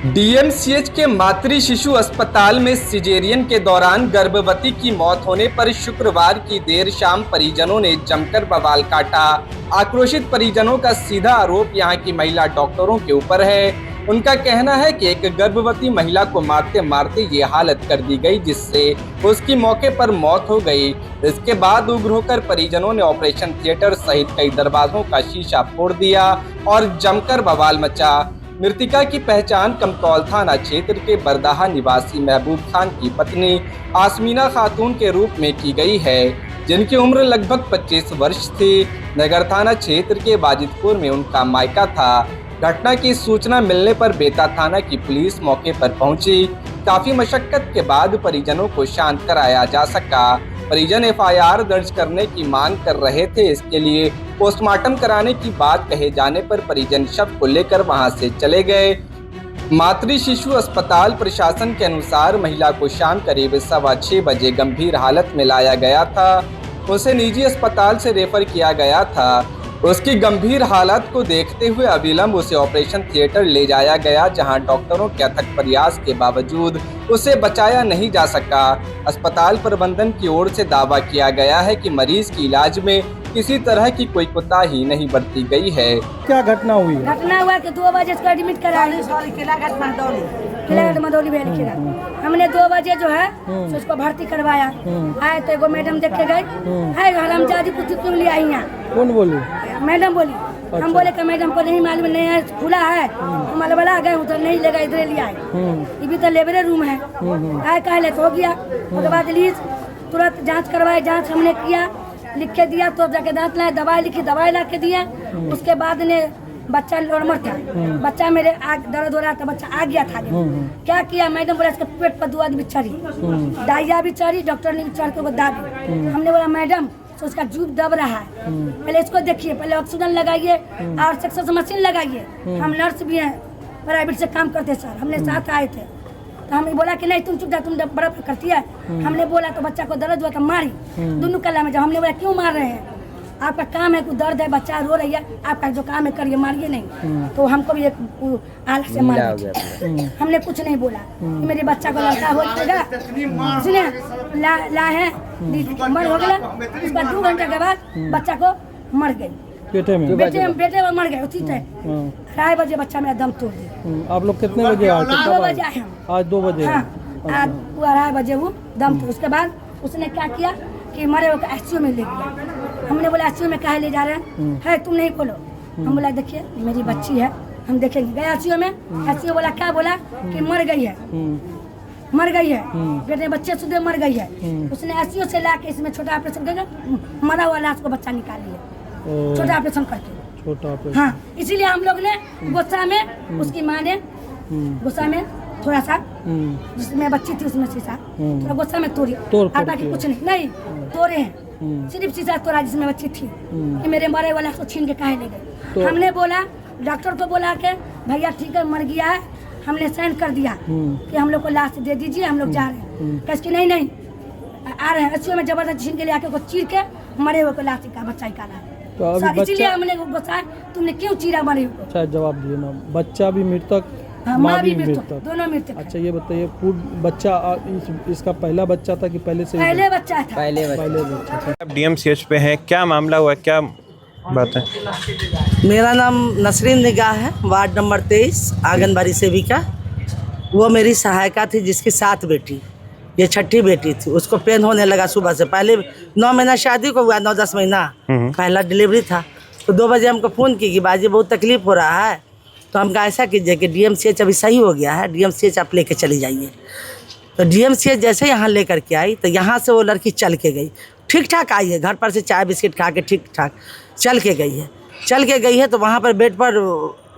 DMCH के मातृ शिशु अस्पताल में सिजेरियन के दौरान गर्भवती की मौत होने पर शुक्रवार की देर शाम परिजनों ने जमकर बवाल काटा। आक्रोशित परिजनों का सीधा आरोप यहां की महिला डॉक्टरों के ऊपर है। उनका कहना है कि एक गर्भवती महिला को मारते मारते ये हालत कर दी गई, जिससे उसकी मौके पर मौत हो गई। इसके बाद उग्र होकर परिजनों ने ऑपरेशन थिएटर सहित कई दरवाजों का शीशा फोड़ दिया और जमकर बवाल मचा। मृतिका की पहचान कमतौल थाना क्षेत्र के बरदाहा निवासी महबूब खान की पत्नी आसमीना खातून के रूप में की गई है, जिनकी उम्र लगभग 25 वर्ष थी। नगर थाना क्षेत्र के बाजिदपुर में उनका मायका था। घटना की सूचना मिलने पर बेता थाना की पुलिस मौके पर पहुंची। काफी मशक्कत के बाद परिजनों को शांत कराया जा सका। परिजन एफआईआर दर्ज करने की मांग कर रहे थे। इसके लिए पोस्टमार्टम कराने की बात कहे जाने पर परिजन शव को लेकर वहां से चले गए। मातृ शिशु अस्पताल प्रशासन के अनुसार महिला को शाम करीब 6:15 बजे गंभीर हालत में लाया गया था। उसे निजी अस्पताल से रेफर किया गया था। उसकी गंभीर हालत को देखते हुए अविलंब उसे ऑपरेशन थिएटर ले जाया गया, जहां डॉक्टरों के अथक प्रयास के बावजूद उसे बचाया नहीं जा सका। अस्पताल प्रबंधन की ओर से दावा किया गया है कि मरीज की इलाज में किसी तरह की कोई कोताही नहीं बरती गई है। क्या घटना हुई? घटना हुआ कि 2 बजे इसको एडमिट कराया किला मदौली में लिखेगा। हमने 2 बजे जो है तो उसको भर्ती करवाया। आए तो एगो मैडम देख के गए, है हरामजादी कुछ क्यों ले आई यहाँ? कौन बोली? मैडम बोली। हम बोले कि मैडम को नहीं मालूम, नहीं है खुला है, हम अलबला गए उधर नहीं लेगा, इधर ले आए। ये भी तो लेबरे रूम है। आए कहले तो हो गया। उसके बाद लीज तुरंत जांच करवाए। जांच हमने किया, लिख के दिया, तो जाके दांत लाए, दवाई लिखी, दवाई ला के दिया। उसके बाद ने बच्चा नॉर्मल था। बच्चा मेरे दर्द हो रहा था, बच्चा आ गया था। क्या किया मैडम बोला इसके पेट पर 2 आदमी चढ़ी, डाइया भी चढ़ी, डॉक्टर ने भी चढ़ के वो दाबी। हमने बोला मैडम तो उसका जूब दब रहा है, पहले इसको देखिए, पहले ऑक्सीजन लगाइए और सक्सेस मशीन लगाइए। हम नर्स भी हैं, प्राइवेट से काम करते सर, हमने साथ आए थे। तो हमने बोला कि नहीं तुम चुप जा, तुम बर्फ करती है। हमने बोला तो बच्चा को दर्द हुआ तो मारी दोनों कला में। जब हमने बोला क्यों मार रहे हैं, आपका काम है, कुछ दर्द है, बच्चा रो रही है, आपका जो काम है करिए, मारिए नहीं। तो हमको भी एक आलस से मार दिया। हमने कुछ नहीं बोला कि मेरे बच्चा को लड़का होगा, इसने ला है मर हो गया। उसका 2 घंटे के बाद बच्चा को मर गई, बेटे में मर गए। उसी थे 2:30 बजे बच्चा मेरा दम तोड़ दिया। आप लोग कितने बजे आए? 2 बजे आए हम। आज 2 बजे? हाँ, आज 2:30 बजे वो दम तोड़। उसके बाद उसने क्या किया कि मरे हुए को एससीयू में ले गया। हमने बोला एससीयू में काहे ले जा रहे हैं? है तुम नहीं बोलो। हम बोला देखिए मेरी बच्ची है, हम देखेंगे। गए एससीयू में, एससीयू बोला क्या बोला कि मर गई है, मर गई है, बेटे बच्चे सुधे मर गई है। उसने एससीयू से ला के इसमें छोटा ऑपरेशन करके मरा हुआ लाश को बच्चा निकाल लिया, छोटा ऑपरेशन करके। छोटा ऑपरेशन? हाँ, इसीलिए हम लोग ने गुस्सा में, उसकी माँ ने गुस्सा में थोड़ा सा, जिसमें बच्ची थी उसमें शीशा थोड़ा गुस्सा में तोड़ी, बाकी कुछ नहीं तोड़े हैं, सिर्फ शीशा तोड़ा जिसमें बच्ची थी। कि मेरे मरे वाला को छीन के काहे ले गए। हमने बोला डॉक्टर को बोला के भैया ठीक है मर गया है, हमने साइन कर दिया कि हम लोग को लाश दे दीजिए, हम लोग जा रहे हैं। कैसे नहीं आ रहे हैं, एससीयू में जबरदस्ती छीन के ले आके को चीर के मरे हुए को लाश का बच्चा निकाला है। तो इसीलिए हमने गुस्सा, तुमने क्यों चीरा मरे हुए? अच्छा जवाब दिए ना, बच्चा भी मृतक, माँ भी मृतक, दोनों मृतक। अच्छा ये बताइए बच्चा इसका पहला बच्चा था कि पहले से? पहले बच्चा था। पहले बच्चा था। आप डीएमसीएच पे हैं, क्या मामला हुआ, क्या बात है? मेरा नाम नसरीन निगाह है, वार्ड नंबर 23 आंगनबाड़ी सेविका। वो मेरी सहायिका थी जिसकी 7 बेटी, ये 6ठी बेटी थी। उसको पेन होने लगा सुबह से, पहले 9 महीना शादी को हुआ, 9-10 महीना पहला डिलीवरी था। तो 2 बजे हमको फ़ोन की कि बाजी बहुत तकलीफ़ हो रहा है। तो हम कहा ऐसा कीजिए कि डीएमसीएच अभी सही हो गया है, डीएमसीएच आप लेके चली जाइए। तो डीएमसीएच जैसे यहाँ लेकर के आई तो यहाँ से वो लड़की चल के गई, ठीक ठाक आई है, घर पर से चाय बिस्किट खा के ठीक ठाक चल के गई है। तो वहाँ पर बेड पर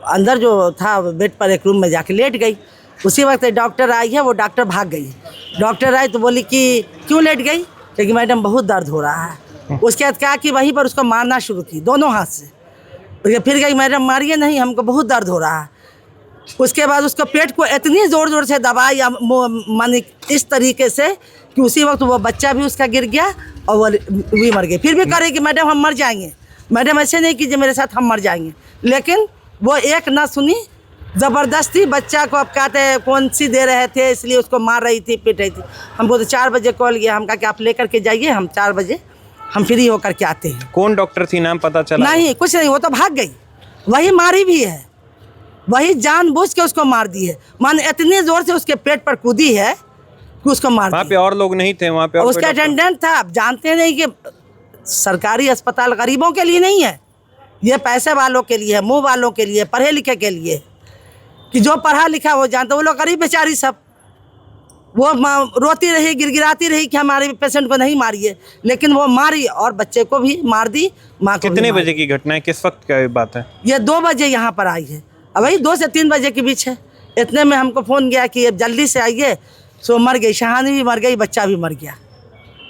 अंदर जो था बेड पर एक रूम में जाके लेट गई। उसी वक्त डॉक्टर आई है, वो डॉक्टर भाग गई। डॉक्टर आई तो बोली कि क्यों लेट गई, क्योंकि मैडम बहुत दर्द हो रहा है। उसके बाद क्या कि वहीं पर उसको मारना शुरू की दोनों हाथ से। फिर गई मैडम मारिए नहीं, हमको बहुत दर्द हो रहा है। उसके बाद उसको पेट को इतनी ज़ोर से दबाई मानी इस तरीके से कि उसी वक्त वो बच्चा भी उसका गिर गया और वो भी मर गई। फिर भी करे कि मैडम हम मर जाएंगे, मैडम ऐसे नहीं कीजिए मेरे साथ, हम मर जाएंगे। लेकिन वो एक ना सुनी, ज़बरदस्ती बच्चा को अब कहते हैं कौन सी दे रहे थे इसलिए उसको मार रही थी पीट रही थी। हमको तो 4 बजे कॉल किया, हम कहा कि आप लेकर के जाइए, हम 4 बजे हम फ्री होकर के आते हैं। कौन डॉक्टर थी, नाम पता चला? नहीं, कुछ नहीं, वो तो भाग गई। वही मारी भी है, वही जानबूझ के उसको मार दी है। मान इतनी जोर से उसके पेट पर कूदी है कि उसको मार वहाँ दी। पे और लोग नहीं थे वहाँ पे? और उसका कोई डॉक्टर? अटेंडेंट था। अब जानते नहीं कि सरकारी अस्पताल गरीबों के लिए नहीं है, ये पैसे वालों के लिए है, मुंह वालों के लिए, पढ़े लिखे के लिए, कि जो पढ़ा लिखा वो जानता। वो लोग गरीब बेचारी सब, वो रोती रही, गिड़गिड़ाती रही कि हमारे पेशेंट को नहीं मारिए, लेकिन वो मारी और बच्चे को भी मार दी, माँ को भी कितने मार बजे दी। की घटना है, किस वक्त की बात है? ये 2 बजे यहाँ पर आई है, अब वही 2 से 3 बजे के बीच है। इतने में हमको फ़ोन गया कि अब जल्दी से आइए। सो मर गई, शहानी भी मर गई, बच्चा भी मर गया,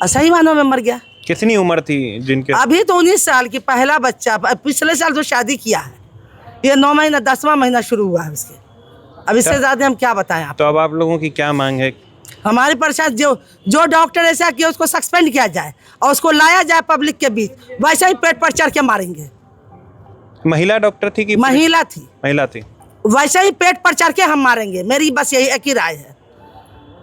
सही मानों में मर गया। कितनी उम्र थी जिनके? अभी तो 19 साल की, पहला बच्चा, पिछले साल तो शादी किया है, ये 9 महीना 10वां महीना शुरू हुआ है उसके। अब इससे ज़्यादा हम क्या बताएं आप। तो अब आप लोगों की क्या मांग है? हमारे प्रशासन जो डॉक्टर ऐसा किया उसको सस्पेंड किया जाए और उसको लाया जाए पब्लिक के बीच, वैसे ही पेट पर चढ़ के मारेंगे। महिला डॉक्टर थी कि? महिला थी, महिला थी। वैसे ही पेट पर चढ़ के हम मारेंगे, मेरी बस यही एक ही राय है।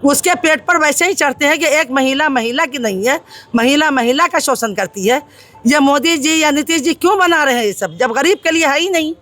उसके पेट पर वैसे ही चढ़ते हैं कि एक महिला महिला की नहीं है, महिला महिला का शोषण करती है। ये मोदी जी या नीतीश जी क्यों बना रहे हैं ये सब, जब गरीब के लिए है ही नहीं।